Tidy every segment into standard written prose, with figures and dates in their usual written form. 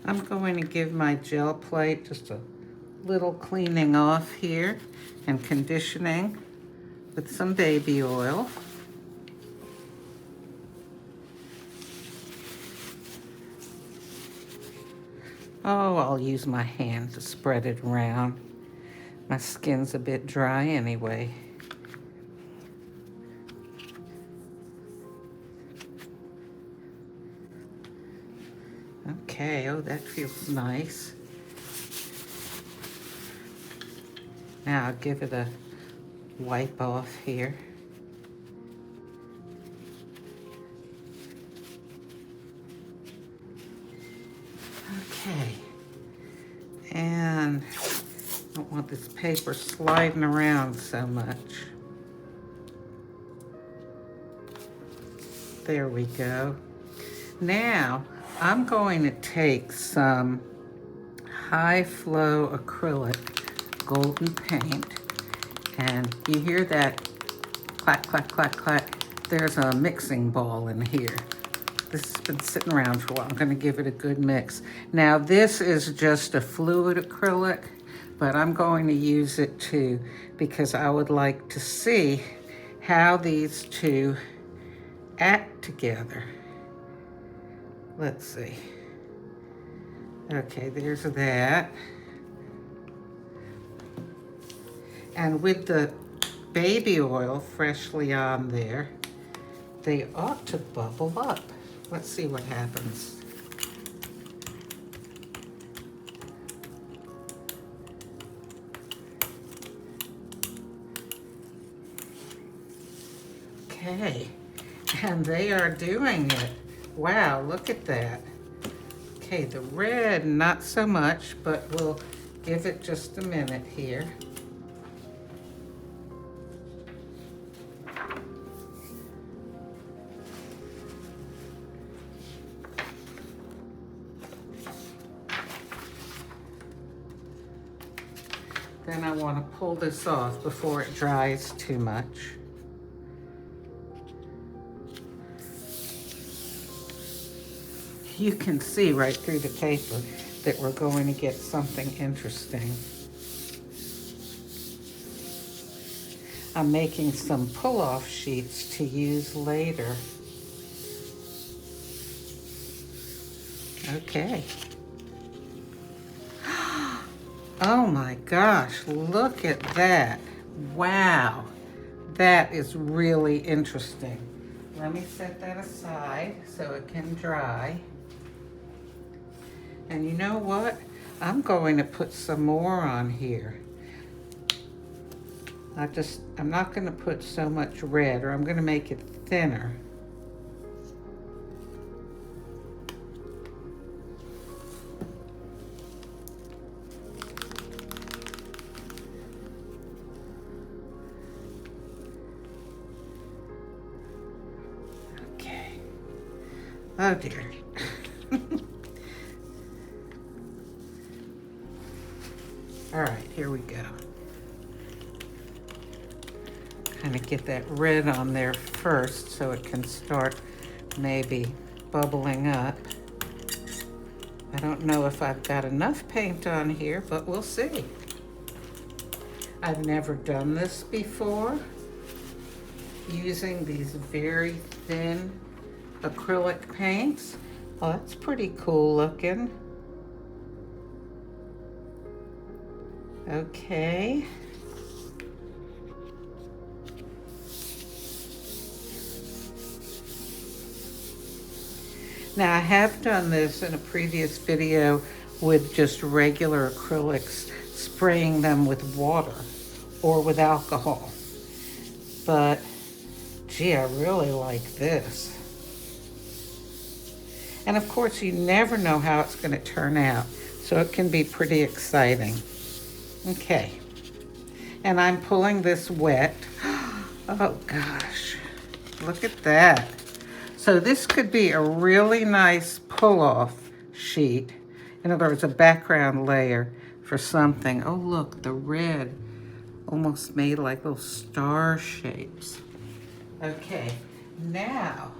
I'm going to give my gel plate just a little cleaning off here and conditioning with some baby oil. Oh, I'll use my hand to spread it around. My skin's a bit dry anyway. Okay, oh, that feels nice. Now I'll give it a wipe off here. Okay, and I don't want this paper sliding around so much. There we go. Now I'm going to take some high flow acrylic golden paint, and you hear that clack, clack, clack, clack. There's a mixing ball in here. This has been sitting around for a while. I'm gonna give it a good mix. Now this is just a fluid acrylic, but I'm going to use it too because I would like to see how these two act together. Let's see. Okay, there's that. And with the baby oil freshly on there, they ought to bubble up. Let's see what happens. Okay, and they are doing it. Wow, look at that. Okay, the red, not so much, but we'll give it just a minute here. Then I want to pull this off before it dries too much. You can see right through the paper that we're going to get something interesting. I'm making some pull-off sheets to use later. Okay. Oh my gosh, look at that. Wow, that is really interesting. Let me set that aside so it can dry. And you know what? I'm going to put some more on here. I'm not going to put so much red, or I'm going to make it thinner. Okay. Oh dear. All right, here we go. Kind of get that red on there first so it can start maybe bubbling up. I don't know if I've got enough paint on here, but we'll see. I've never done this before, using these very thin acrylic paints. Oh, that's pretty cool looking. Okay. Now I have done this in a previous video with just regular acrylics, spraying them with water or with alcohol. But gee, I really like this. And of course you never know how it's going to turn out, so it can be pretty exciting. Okay, and I'm pulling this wet. Oh gosh, look at that. So this could be a really nice pull-off sheet. In other words, a background layer for something. Oh look, the red almost made like little star shapes. Okay, now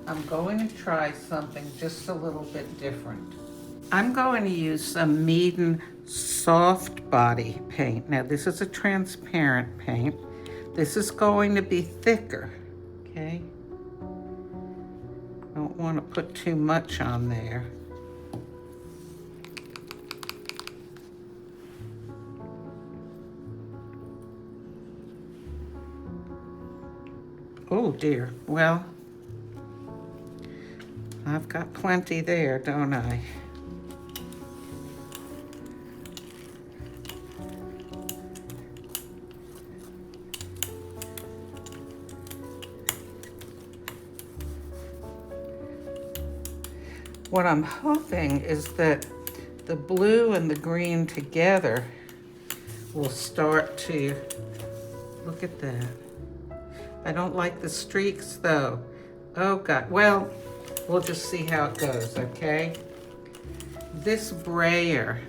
I'm going to try something just a little bit different. I'm going to use some Meeden soft body paint. Now this is a transparent paint. This is going to be thicker, okay? Don't want to put too much on there. Oh dear, well, I've got plenty there, don't I? What I'm hoping is that the blue and the green together will start to, look at that. I don't like the streaks though. Oh God, well, we'll just see how it goes, okay? This brayer,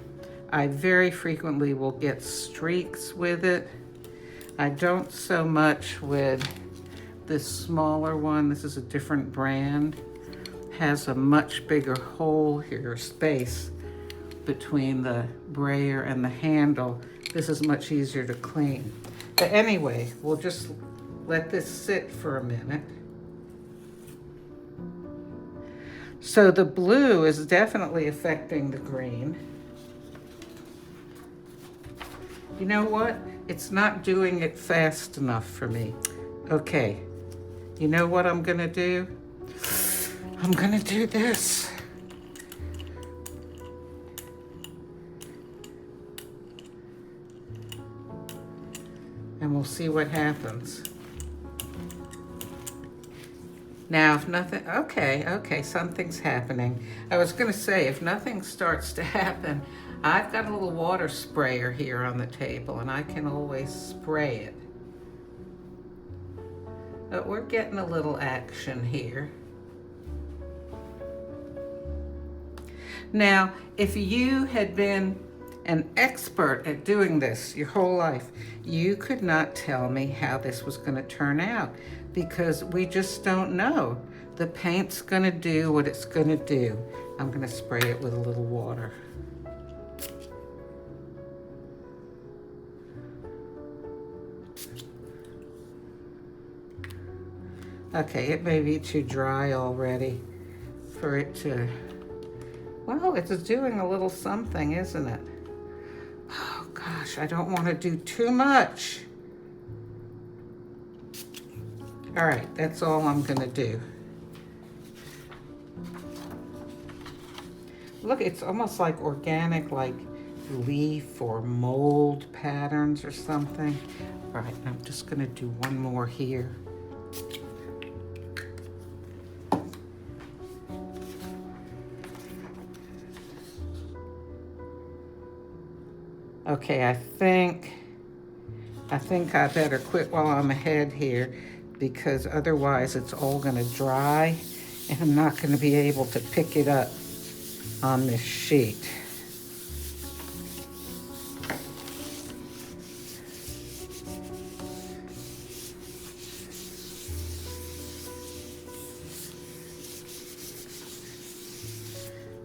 I very frequently will get streaks with it. I don't so much with this smaller one. This is a different brand. Has a much bigger hole here, space between the brayer and the handle. This is much easier to clean. But anyway, we'll just let this sit for a minute. So the blue is definitely affecting the green. You know what? It's not doing it fast enough for me. Okay, you know what I'm gonna do? I'm gonna do this. And we'll see what happens. Now, if nothing, okay, something's happening. I was gonna say, if nothing starts to happen, I've got a little water sprayer here on the table and I can always spray it. But we're getting a little action here. Now, if you had been an expert at doing this your whole life, you could not tell me how this was going to turn out because we just don't know. The paint's going to do what it's going to do. I'm going to spray it with a little water. Okay, it may be too dry already for it to, well, it's doing a little something, isn't it? Oh gosh, I don't want to do too much. All right, that's all I'm gonna do. Look, it's almost like organic, like leaf or mold patterns or something. All right, I'm just gonna do one more here. Okay, I think I better quit while I'm ahead here because otherwise it's all gonna dry and I'm not gonna be able to pick it up on this sheet.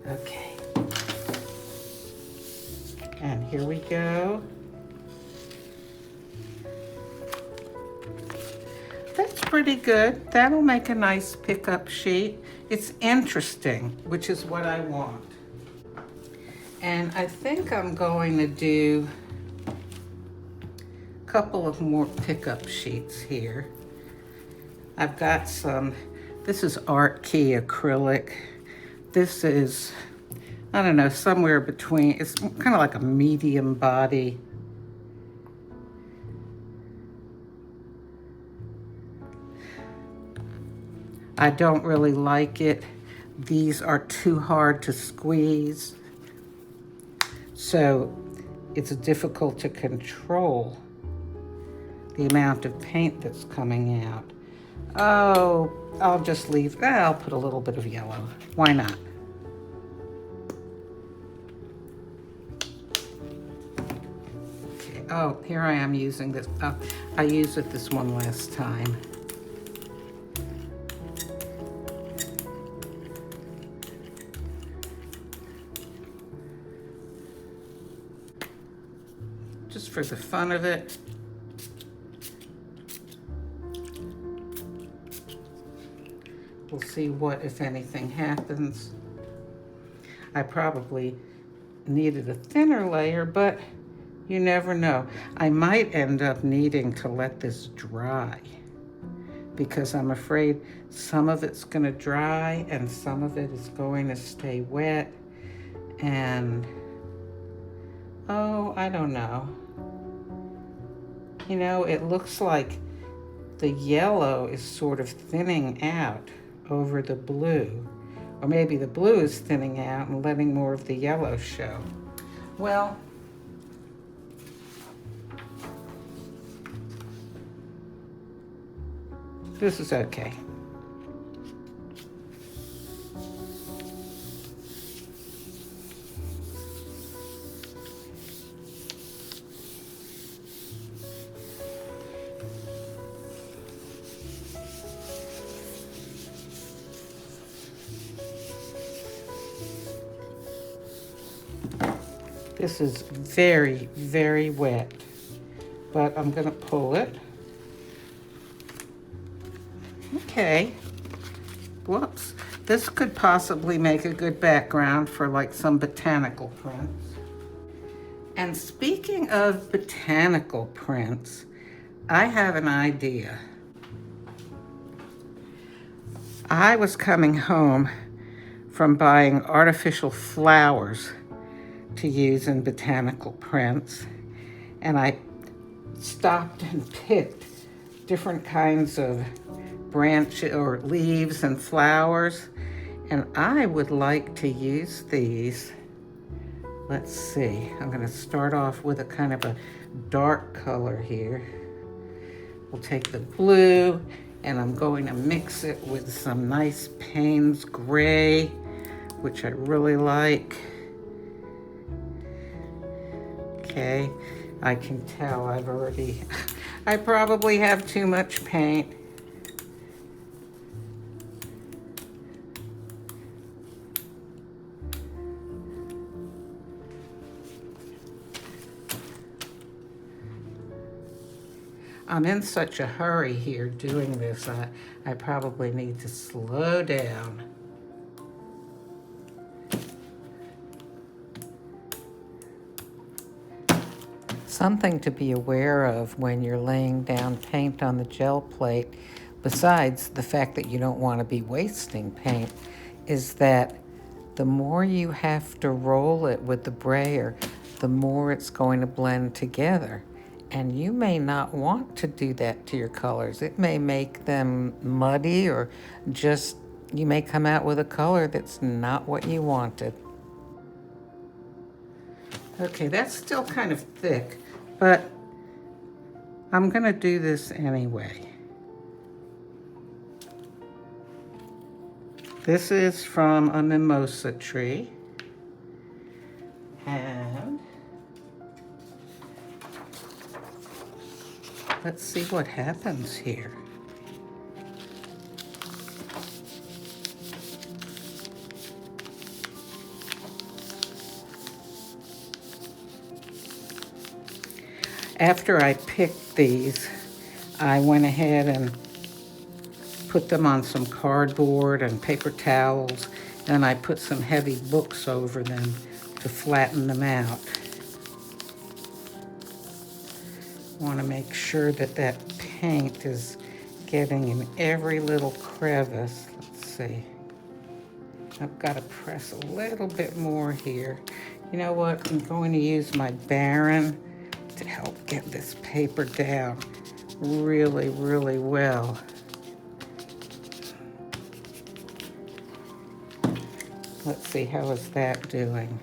Okay. And here we go. That's pretty good. That'll make a nice pickup sheet. It's interesting, which is what I want. And I think I'm going to do a couple of more pickup sheets here. I've got some, this is Art Key acrylic. This is, I don't know, somewhere between, it's kind of like a medium body. I don't really like it. These are too hard to squeeze. So it's difficult to control the amount of paint that's coming out. Oh, I'll just leave, I'll put a little bit of yellow. Why not? Okay, oh, here I am using this. Oh, I used it this one last time. just for the fun of it. We'll see what, if anything, happens. I probably needed a thinner layer, but you never know. I might end up needing to let this dry because I'm afraid some of it's going to dry and some of it is going to stay wet. And, oh, I don't know. You know, it looks like the yellow is sort of thinning out over the blue. Or maybe the blue is thinning out and letting more of the yellow show. Well, this is okay. This is very, very wet, but I'm gonna pull it. Okay, whoops. This could possibly make a good background for like some botanical prints. And speaking of botanical prints, I have an idea. I was coming home from buying artificial flowers to use in botanical prints, and I stopped and picked different kinds of branches or leaves and flowers, and I would like to use these. Let's see, I'm going to start off with a kind of a dark color here. We'll take the blue and I'm going to mix it with some nice Payne's gray, which I really like. Okay, I can tell I probably have too much paint. I'm in such a hurry here doing this, I probably need to slow down. Something to be aware of when you're laying down paint on the gel plate, besides the fact that you don't want to be wasting paint, is that the more you have to roll it with the brayer, the more it's going to blend together. And you may not want to do that to your colors. It may make them muddy, or just you may come out with a color that's not what you wanted. Okay, that's still kind of thick, but I'm gonna do this anyway. This is from a mimosa tree. And let's see what happens here. After I picked these, I went ahead and put them on some cardboard and paper towels, and I put some heavy books over them to flatten them out. I want to make sure that that paint is getting in every little crevice. Let's see. I've got to press a little bit more here. You know what? I'm going to use my Baron to help get this paper down really, really well. Let's see, how is that doing?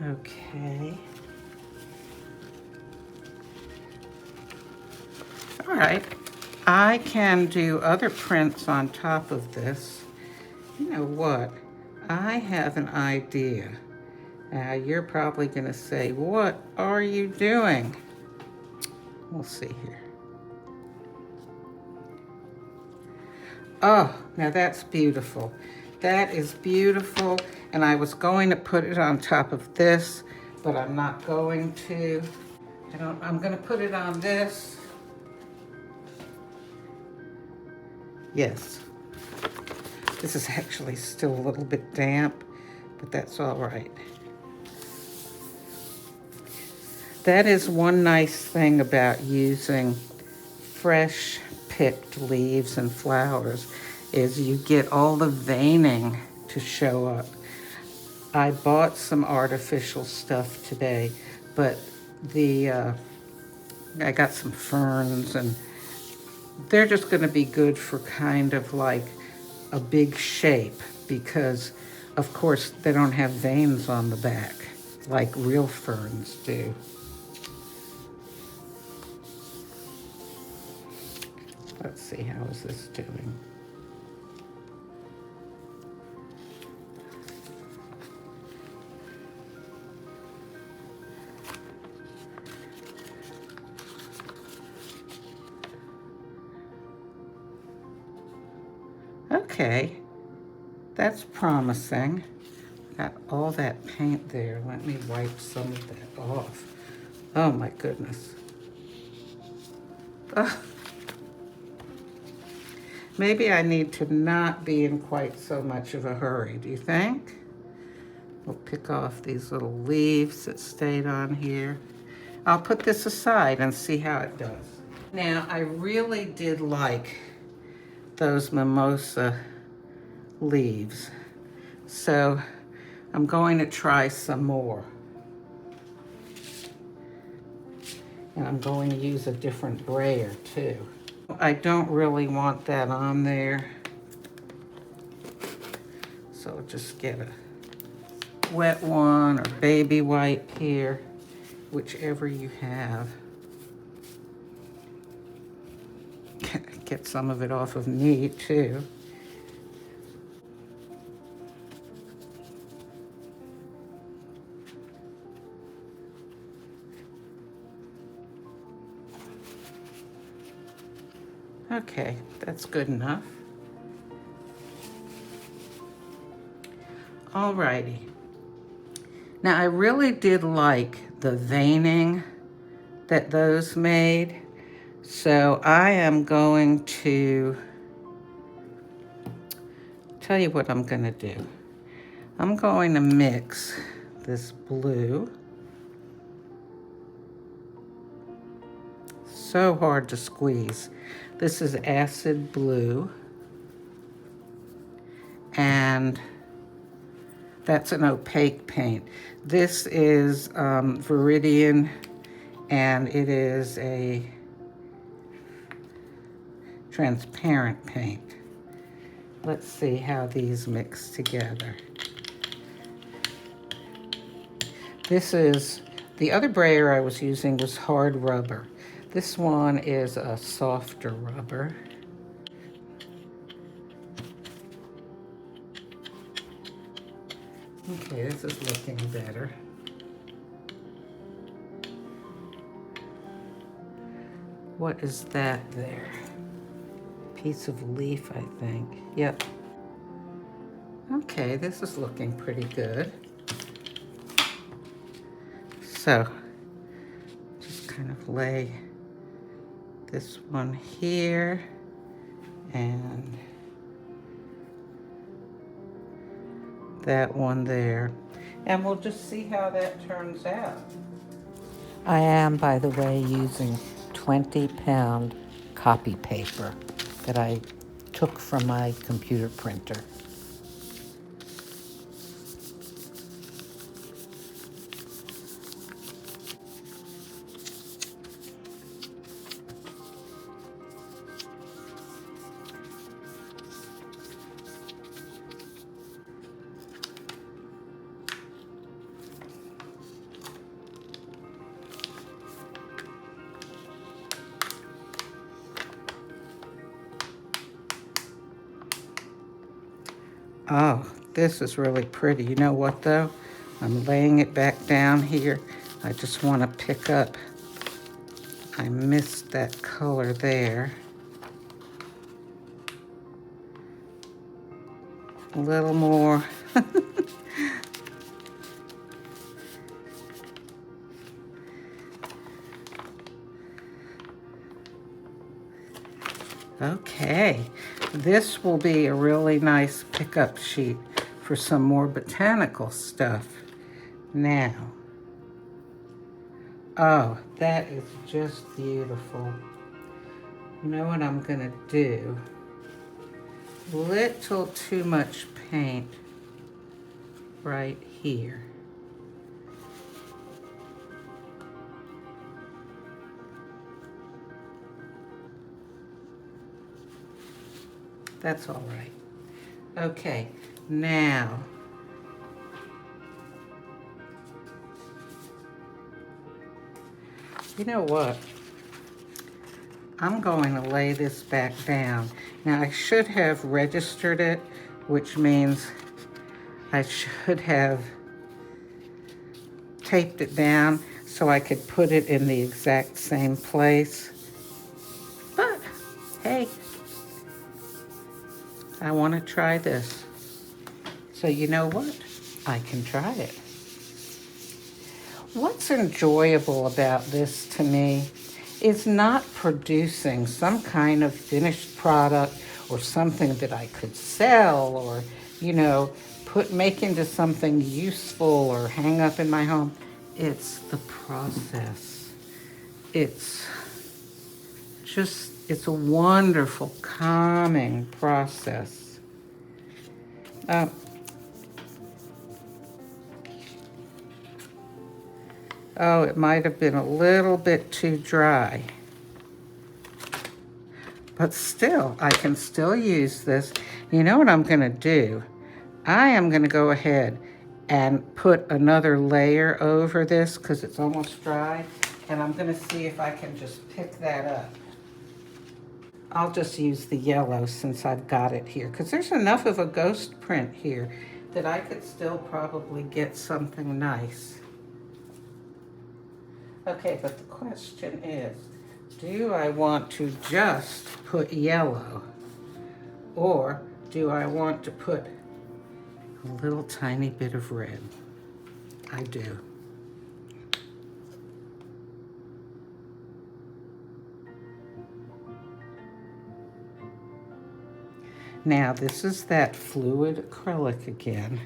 Okay. All right. I can do other prints on top of this. You know what? I have an idea. Now you're probably going to say, what are you doing? We'll see here. Oh, now that's beautiful. That is beautiful. And I was going to put it on top of this, but I'm not going to. I'm going to put it on this. Yes. This is actually still a little bit damp, but that's all right. That is one nice thing about using fresh picked leaves and flowers is you get all the veining to show up. I bought some artificial stuff today, but I got some ferns and they're just going to be good for kind of like a big shape because of course they don't have veins on the back like real ferns do. Let's see, how is this doing? Okay, that's promising. Got all that paint there. Let me wipe some of that off. Oh my goodness. Ugh. Maybe I need to not be in quite so much of a hurry, do you think? We'll pick off these little leaves that stayed on here. I'll put this aside and see how it does. Now, I really did like those mimosa leaves, so I'm going to try some more. And I'm going to use a different brayer too. I don't really want that on there, so just get a wet one or baby wipe here, whichever you have. Get some of it off of me too. Okay, that's good enough. Alrighty. Now I really did like the veining that those made. So I am going to tell you what I'm gonna do. I'm going to mix this blue. So hard to squeeze. This is acid blue. And that's an opaque paint. This is Viridian, and it is a transparent paint. Let's see how these mix together. This is, the other brayer I was using was hard rubber. This one is a softer rubber. Okay, this is looking better. What is that there? Piece of leaf, I think. Yep. Okay, this is looking pretty good. So, just kind of lay this one here and that one there. And we'll just see how that turns out. I am, by the way, using 20-pound copy paper that I took from my computer printer. Oh, This is really pretty. You know what though? I'm laying it back down here. I just want to pick up. I missed that color there. A little more. Okay, this will be a really nice pickup sheet for some more botanical stuff. Now, oh, that is just beautiful. You know what I'm gonna do? Little too much paint right here. That's all right. Okay, now, you know what? I'm going to lay this back down. Now, I should have registered it, which means I should have taped it down so I could put it in the exact same place. But, hey, I want to try this. So you know what? I can try it. What's enjoyable about this to me is not producing some kind of finished product or something that I could sell or, you know, make into something useful or hang up in my home. It's the process. It's a wonderful, calming process. Oh, it might have been a little bit too dry. But still, I can still use this. You know what I'm gonna do? I am gonna go ahead and put another layer over this because it's almost dry. And I'm gonna see if I can just pick that up. I'll just use the yellow since I've got it here because there's enough of a ghost print here that I could still probably get something nice. Okay, but the question is, do I want to just put yellow or do I want to put a little tiny bit of red? I do. Now this is that fluid acrylic again,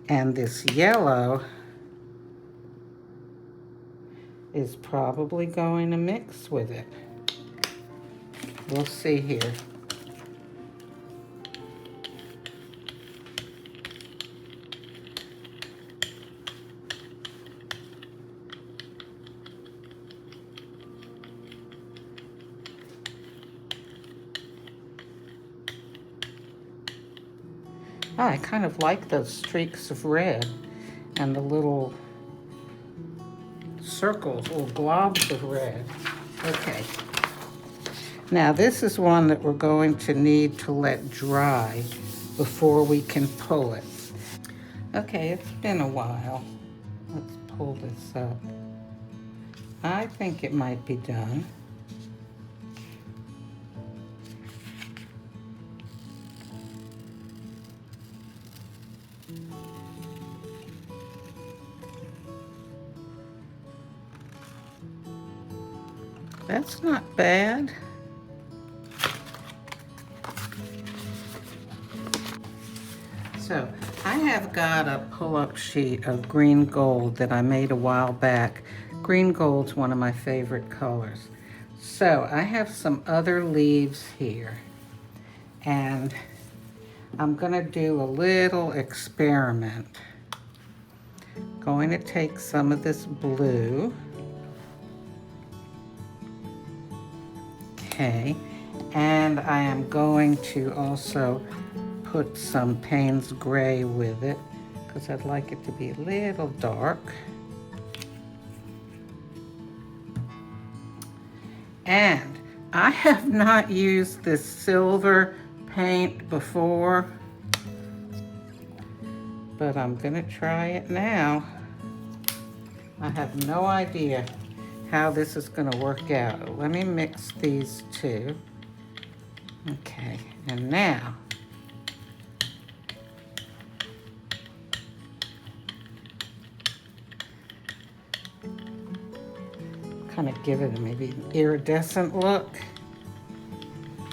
and this yellow is probably going to mix with it. We'll see here. I kind of like those streaks of red and the little circles, little globs of red. Okay. Now this is one that we're going to need to let dry before we can pull it. Okay, it's been a while. Let's pull this up. I think it might be done. That's not bad. So I have got a pull-up sheet of green gold that I made a while back. Green gold's one of my favorite colors. So I have some other leaves here, and I'm gonna do a little experiment. Going to take some of this blue. Okay, and I am going to also put some Payne's Gray with it because I'd like it to be a little dark. And I have not used this silver paint before. but I'm gonna try it now. I have no idea how this is gonna work out. Let me mix these two. Okay, and now kind of give it a maybe iridescent look.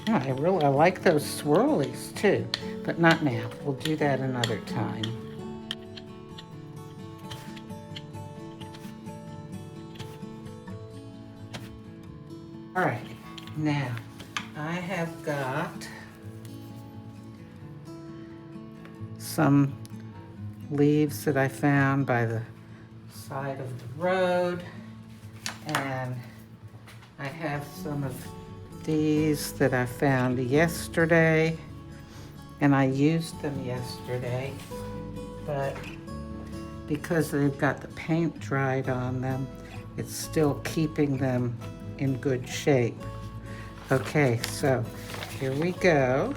Yeah, I like those swirlies too, but not now. We'll do that another time. All right, now I have got some leaves that I found by the side of the road, and I have some of these that I found yesterday, and I used them yesterday, but because they've got the paint dried on them, it's still keeping them in good shape. Okay, so here we go.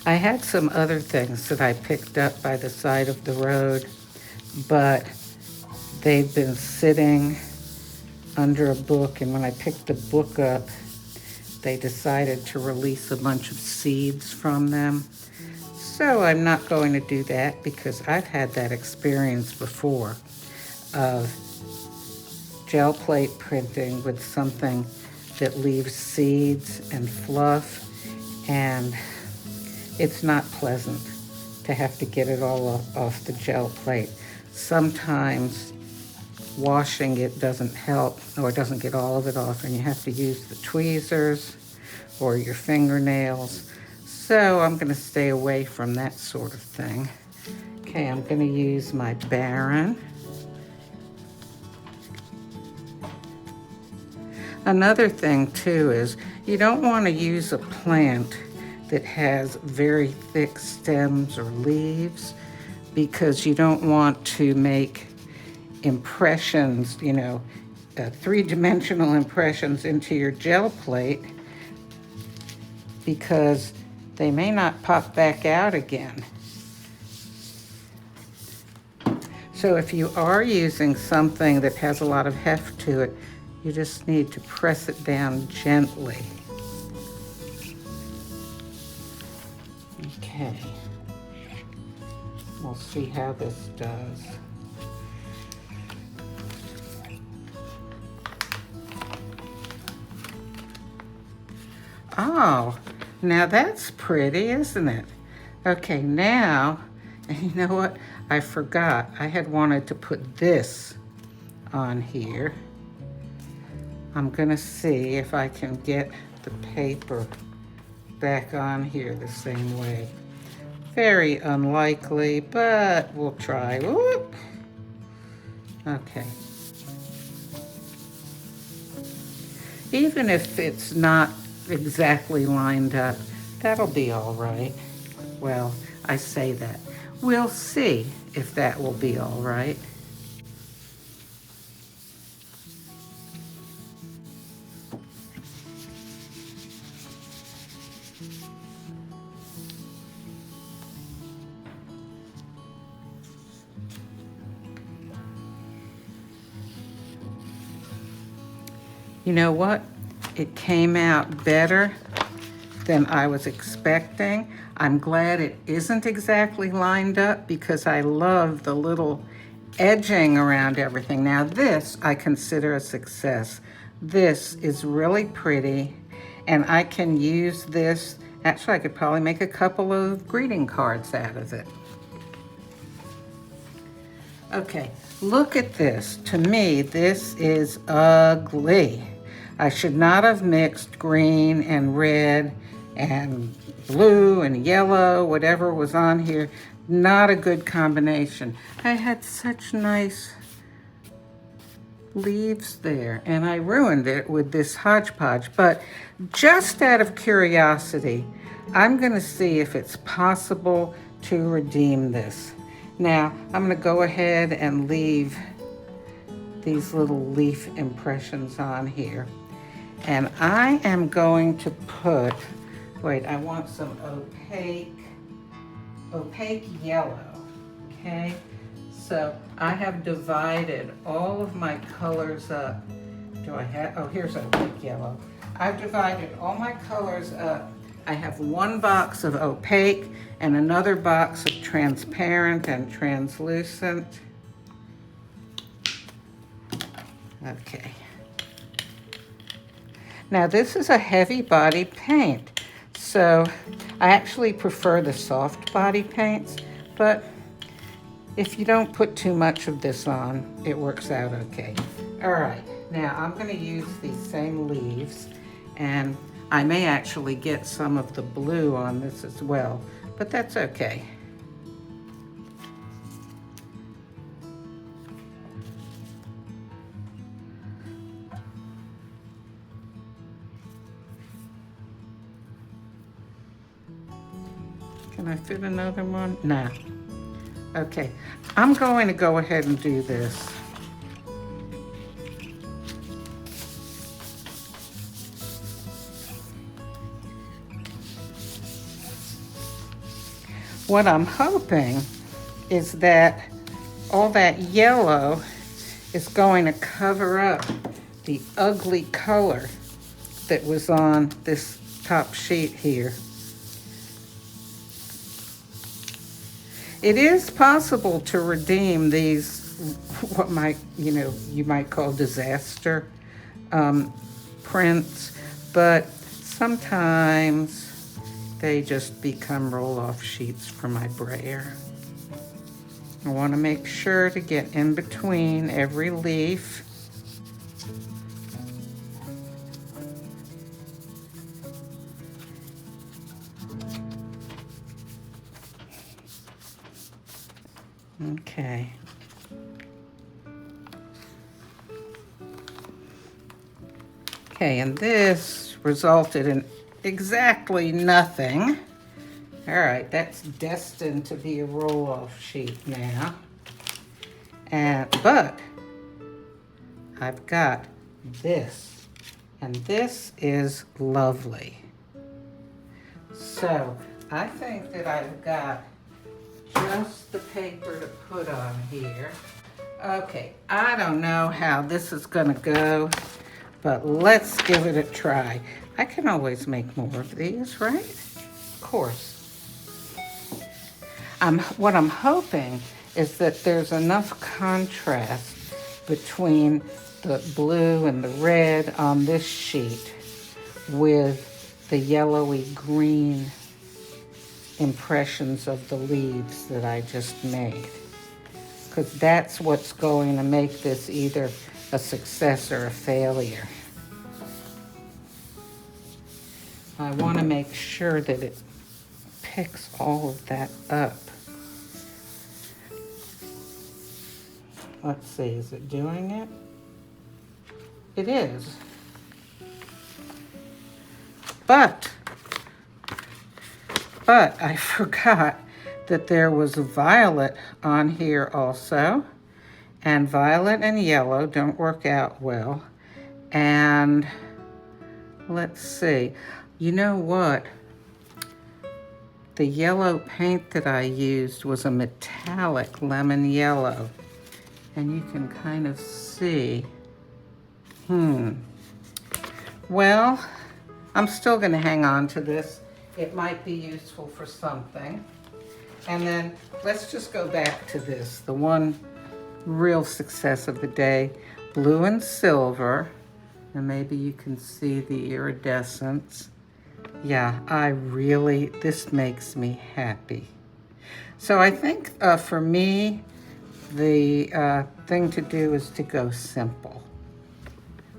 I had some other things that I picked up by the side of the road, but they've been sitting under a book, and when I picked the book up, they decided to release a bunch of seeds from them. So I'm not going to do that because I've had that experience before of gel plate printing with something that leaves seeds and fluff, and it's not pleasant to have to get it all off the gel plate. Sometimes washing it doesn't help, or it doesn't get all of it off, and you have to use the tweezers or your fingernails. So I'm going to stay away from that sort of thing. Okay, I'm going to use my Baron. Another thing too is you don't want to use a plant that has very thick stems or leaves, because you don't want to make impressions, three-dimensional impressions into your gel plate, because they may not pop back out again. So if you are using something that has a lot of heft to it, you just need to press it down gently. Okay, we'll see how this does. Oh, now that's pretty, isn't it? Okay, now, and you know what? I forgot. I had wanted to put this on here. I'm gonna see if I can get the paper back on here the same way. Very unlikely, but we'll try. Whoop. Okay. Even if it's not exactly lined up, that'll be all right. Well, I say that. We'll see if that will be all right. You know what? It came out better than I was expecting. I'm glad it isn't exactly lined up, because I love the little edging around everything. Now this I consider a success. This is really pretty, and I can use this. Actually, I could probably make a couple of greeting cards out of it. Okay, look at this. To me, this is ugly. I should not have mixed green and red and blue and yellow, whatever was on here. Not a good combination. I had such nice leaves there, and I ruined it with this hodgepodge. But just out of curiosity, I'm gonna see if it's possible to redeem this. Now, I'm gonna go ahead and leave these little leaf impressions on here. And I am going to put, wait, I want some opaque yellow, okay? So I have divided all of my colors up. Do I have, oh, here's opaque yellow. I've divided all my colors up. I have one box of opaque and another box of transparent and translucent. Okay. Now this is a heavy body paint, so I actually prefer the soft body paints, but if you don't put too much of this on, it works out okay. All right, now I'm gonna use these same leaves, and I may actually get some of the blue on this as well, but that's okay. Can I fit another one? No. Okay, I'm going to go ahead and do this. What I'm hoping is that all that yellow is going to cover up the ugly color that was on this top sheet here. It is possible to redeem these, what you might call disaster prints, but sometimes they just become roll-off sheets for my brayer. I want to make sure to get in between every leaf. Okay. Okay, and this resulted in exactly nothing. All right, that's destined to be a roll-off sheet now. But I've got this, and this is lovely. So I think that I've got just the paper to put on here. Okay, I don't know how this is gonna go, but let's give it a try. I can always make more of these, right? Of course. What I'm hoping is that there's enough contrast between the blue and the red on this sheet with the yellowy green impressions of the leaves that I just made. Because that's what's going to make this either a success or a failure. I want to make sure that it picks all of that up. Let's see, is it doing it? It is. But I forgot that there was violet on here also. And violet and yellow don't work out well. And let's see, you know what? The yellow paint that I used was a metallic lemon yellow. And you can kind of see, well, I'm still gonna hang on to this. It might be useful for something. And then let's just go back to this, the one real success of the day, blue and silver. And maybe you can see the iridescence. Yeah, this makes me happy. So I think for me, the thing to do is to go simple.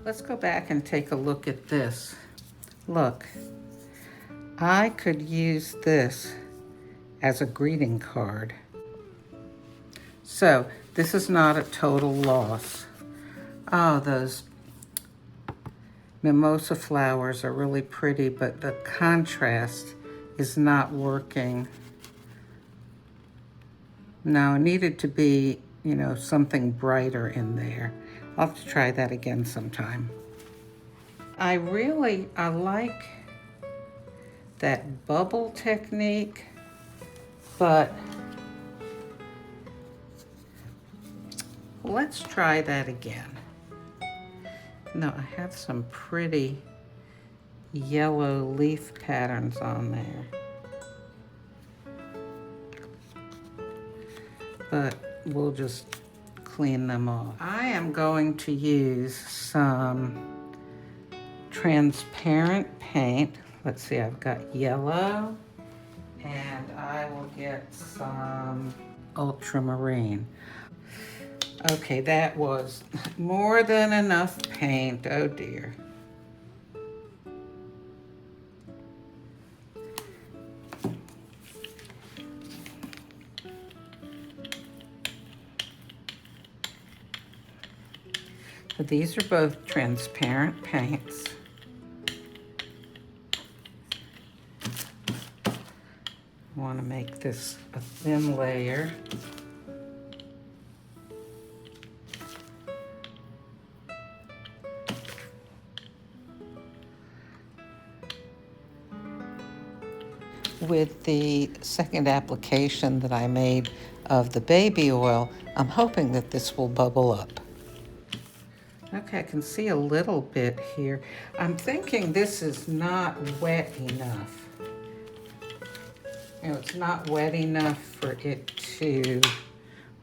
Let's go back and take a look at this. Look, I could use this as a greeting card. So this is not a total loss. Oh, those mimosa flowers are really pretty, but the contrast is not working. No, it needed to be, something brighter in there. I'll have to try that again sometime. I like that bubble technique, but let's try that again. No, I have some pretty yellow leaf patterns on there, but we'll just clean them off. I am going to use some transparent paint. Let's see, I've got yellow, and I will get some ultramarine. Okay, that was more than enough paint. Oh dear. But these are both transparent paints. I want to make this a thin layer. With the second application that I made of the baby oil, I'm hoping that this will bubble up. Okay, I can see a little bit here. I'm thinking this is not wet enough. You know, it's not wet enough for it to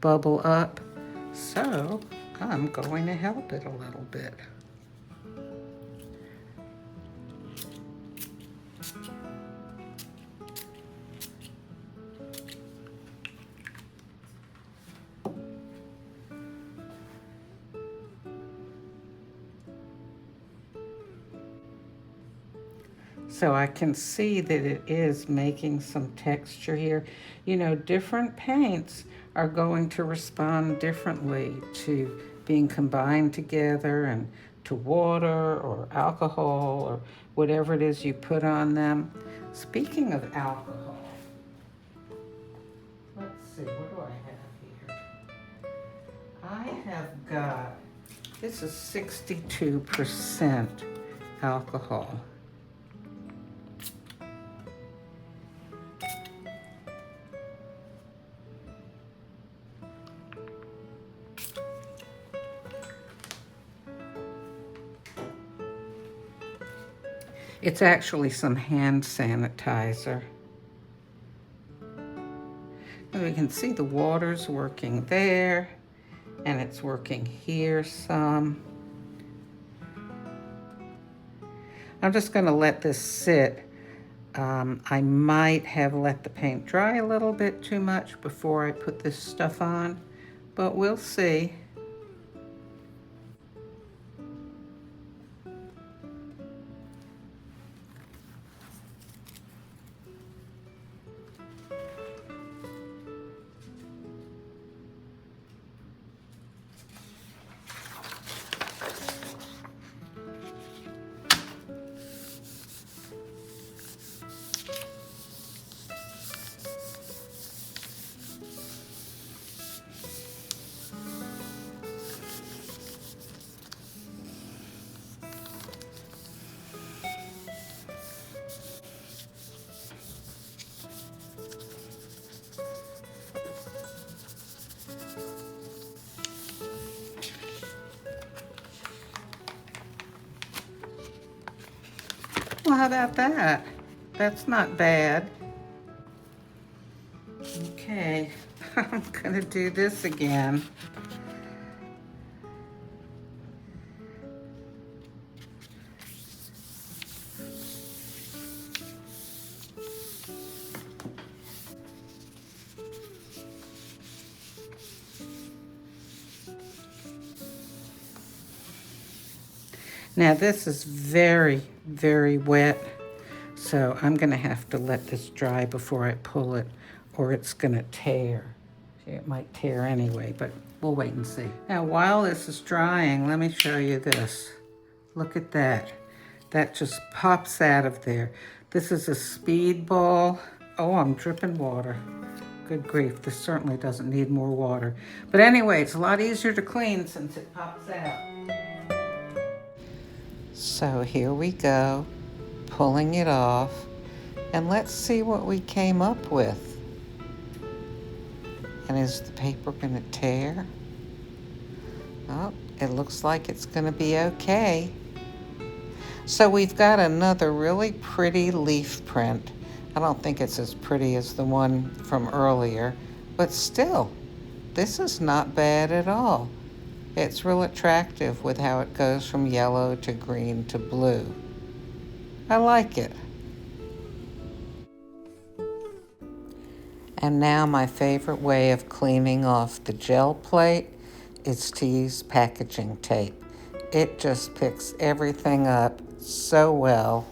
bubble up, so I'm going to help it a little bit. So I can see that it is making some texture here. You know, different paints are going to respond differently to being combined together and to water or alcohol or whatever it is you put on them. Speaking of alcohol, let's see, what do I have here? I have got, this is 62% alcohol. It's actually some hand sanitizer. And we can see the water's working there, and it's working here some. I'm just gonna let this sit. I might have let the paint dry a little bit too much before I put this stuff on, but we'll see. Well, how about that? That's not bad. Okay, I'm gonna do this again. Now this is very, very wet, so I'm gonna have to let this dry before I pull it, or it's gonna tear. It might tear anyway, but we'll wait and see. Now while this is drying, let me show you this. Look at that. That just pops out of there. This is a speedball. Oh, I'm dripping water. Good grief, this certainly doesn't need more water. But anyway, it's a lot easier to clean since it pops out. So here we go, pulling it off, and let's see what we came up with. And is the paper going to tear? Oh, it looks like it's going to be okay. So we've got another really pretty leaf print. I don't think it's as pretty as the one from earlier, but still, this is not bad at all. It's real attractive with how it goes from yellow to green to blue. I like it. And now my favorite way of cleaning off the gel plate is to use packaging tape. It just picks everything up so well.